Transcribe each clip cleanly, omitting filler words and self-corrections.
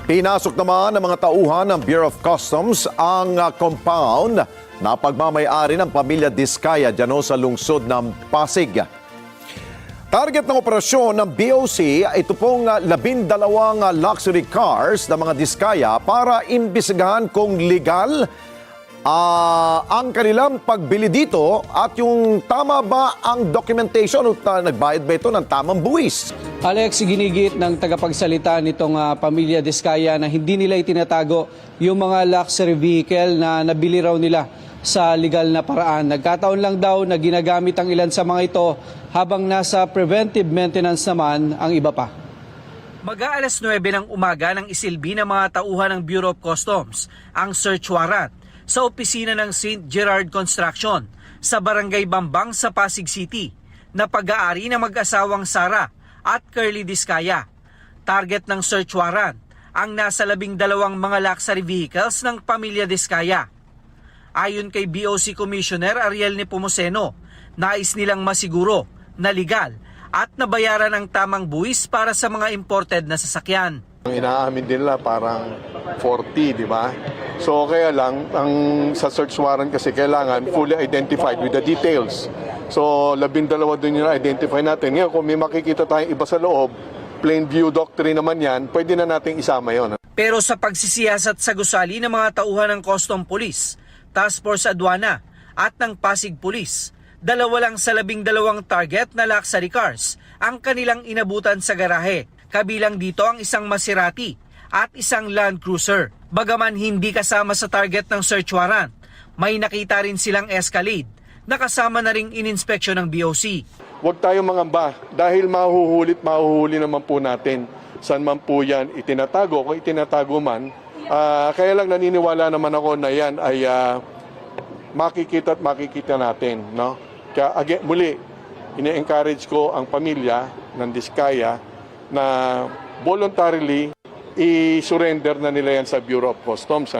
Pinasok naman ng mga tauhan ng Bureau of Customs ang compound na pagmamay-ari ng pamilya Diskaya dyan sa lungsod ng Pasig. Target ng operasyon ng BOC, ito pong 12 luxury cars ng mga Diskaya para imbestigahan kung legal ang kanilang pagbili dito at yung tama ba ang documentation o nagbayad ba ito ng tamang buwis. Alex, ginigit ng tagapagsalita nitong pamilya Diskaya na hindi nila itinatago yung mga luxury vehicle na nabili raw nila sa legal na paraan. Nagkataon lang daw na ginagamit ang ilan sa mga ito habang nasa preventive maintenance naman ang iba pa. Mag-aalas 9 ng umaga nang isilbi ng mga tauhan ng Bureau of Customs ang search warrant sa opisina ng St. Gerard Construction sa Barangay Bambang sa Pasig City na pag-aari ng mag-asawang Sara at Curly Diskaya. Target ng search warrant ang nasa 12 mga luxury vehicles ng pamilya Diskaya. Ayon kay BOC Commissioner Ariel Nepomuceno, nais nilang masiguro na legal at nabayaran ang tamang buwis para sa mga imported na sasakyan. Ang inaamin din nila parang 40, di ba? So kaya lang, sa search warrant kasi kailangan fully identified with the details. So 12 doon yung identify natin. Ngayon kung may makikita tayong iba sa loob, plain view doctrine naman yan, pwede na nating isama yon. Pero sa pagsisiyasat sa gusali ng mga tauhan ng Custom Police, Task Force Aduana at ng Pasig Police, 2 lang sa 12 target na luxury cars ang kanilang inabutan sa garahe. Kabilang dito ang isang Maserati at isang Land Cruiser. Bagaman hindi kasama sa target ng search warrant, may nakita rin silang Escalade na kasama na ring ininspeksyon ng BOC. Huwag tayong mangamba dahil mahuhuli naman po natin. Saan man po yan itinatago, kung itinatago man. Kaya lang naniniwala naman ako na yan ay makikita at makikita natin. No? Kaya again, muli, ine-encourage ko ang pamilya ng Diskaya na voluntarily i-surrender na nila yan sa Bureau of Customs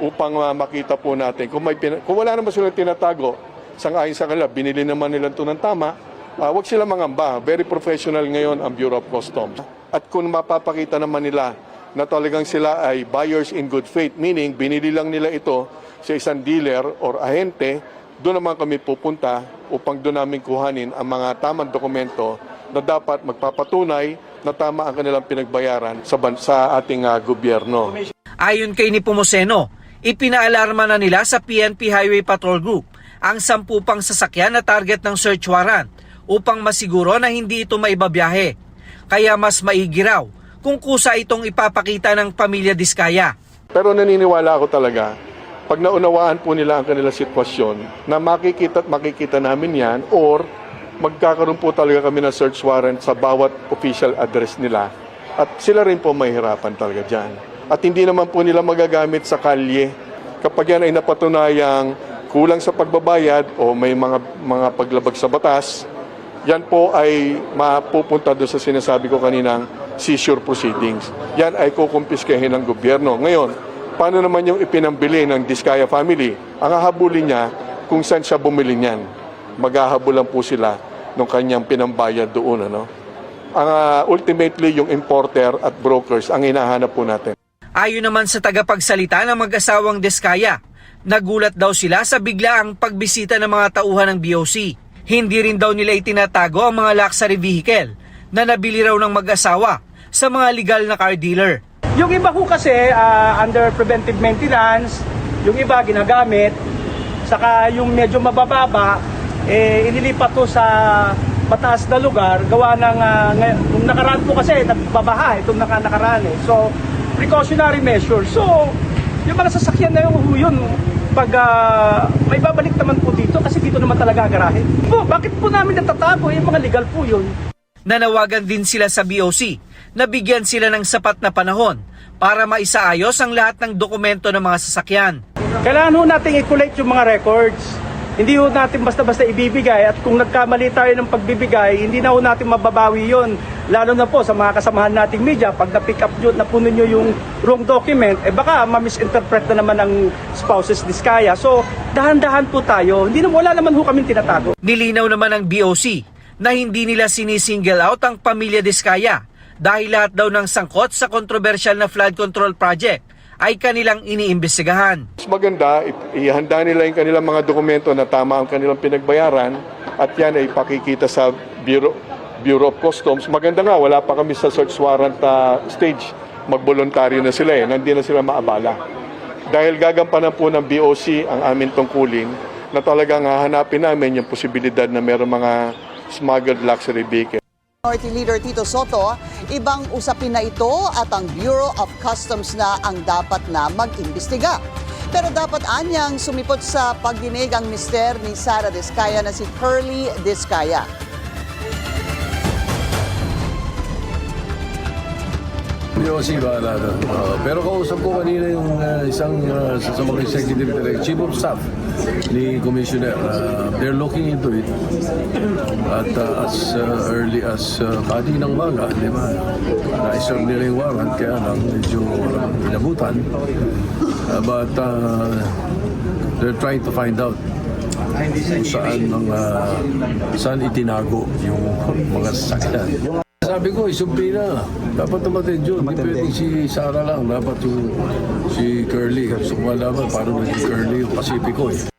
upang makita po natin kung wala naman silang tinatago sangayon sa kanila, binili naman nila ito ng tama, wag sila mangamba. Very professional ngayon ang Bureau of Customs. At kung mapapakita naman nila na talagang sila ay buyers in good faith, meaning binili lang nila ito sa isang dealer or ahente, doon naman kami pupunta upang doon namin kuhanin ang mga tamang dokumento na dapat magpapatunay na tama ang kanilang pinagbayaran sa ating gobyerno. Ayon kay Nepomuceno, ipinaalarma na nila sa PNP Highway Patrol Group ang 10 pang sasakyan na target ng search warrant upang masiguro na hindi ito maibabiyahe. Kaya mas maigi raw kung kusa itong ipapakita ng pamilya Diskaya. Pero naniniwala ako talaga, pag naunawaan po nila ang kanilang sitwasyon, na makikita namin yan or magkakaroon po talaga kami ng search warrant sa bawat official address nila. At sila rin po mahihirapan talaga dyan. At hindi naman po nila magagamit sa kalye. Kapag yan ay napatunayang kulang sa pagbabayad o may mga paglabag sa batas, yan po ay mapupunta doon sa sinasabi ko kaninang seizure proceedings. Yan ay kukumpiskahin ng gobyerno. Ngayon, paano naman yung ipinambili ng Diskaya family? Ang hahabulin niya kung saan siya bumili niyan. Maghahabulan po sila ng kanyang pinambayad doon. Ultimately, yung importer at brokers ang hinahanap po natin. Ayon naman sa tagapagsalita ng mag-asawang Diskaya, nagulat daw sila sa biglaang pagbisita ng mga tauhan ng BOC. Hindi rin daw nila itinatago ang mga luxury vehicle na nabili raw ng mag-asawa sa mga legal na car dealer. Yung iba ko kasi under preventive maintenance, yung iba ginagamit, saka yung medyo mabababa, inilipat to sa mataas na lugar, gawa ng, nung nakaraan po kasi, nagbabaha itong nakaraan So, precautionary measures. So, yung mga sasakyan na yun, pag may babalik naman po dito, kasi dito naman talaga garahe. Bakit po namin natatago? Yung mga legal po yun. Nanawagan din sila sa BOC na bigyan sila ng sapat na panahon para maisaayos ang lahat ng dokumento ng mga sasakyan. Kailangan ho natin i-collect yung mga records. Hindi ho natin basta-basta ibibigay at kung nagkamali tayo ng pagbibigay, hindi na ho natin mababawi yon. Lalo na po sa mga kasamahan nating media, pag na-pick up nyo, napuno nyo yung wrong document, baka ma-misinterpret na naman ng spouses Diskaya. So, dahan-dahan po tayo. Wala naman ho kaming tinatago. Nilinaw naman ng BOC na hindi nila sinisingle out ang pamilya Diskaya dahil lahat daw ng sangkot sa kontrobersyal na flood control project ay kanilang iniimbestigahan. Mas maganda, ihanda nila yung kanilang mga dokumento na tama ang kanilang pinagbayaran at yan ay pakikita sa Bureau of Customs. Maganda nga, wala pa kami sa search warrant stage. Magboluntaryo na sila hindi na sila maabala. Dahil gagampanan po ng BOC ang aming tungkulin na talagang hahanapin namin yung posibilidad na mayroong mga smuggled luxury vehicle. Minority Leader Tito Soto, ibang usapin na ito at ang Bureau of Customs na ang dapat na mag-imbestiga. Pero dapat anyang sumipot sa pagdinig ang mister ni Sara Diskaya na si Curly Diskaya. BOC bahala na. Pero kausap ko kanina yung isang sa mga executive director, chief of staff ni Commissioner. They're looking into it. At as early as kaninang maga, di ba? Na-serve nila yung warrant, kaya lang medyo inabutan. But they're trying to find out kung saan itinago yung mga sasakyan. Sabi ko, isumpi na. Dapat tumatid yun. Hindi pwede si Sara lang. Dapat yung si Curly. Gusto ko malaman paano naging Curly yung Pacifico eh.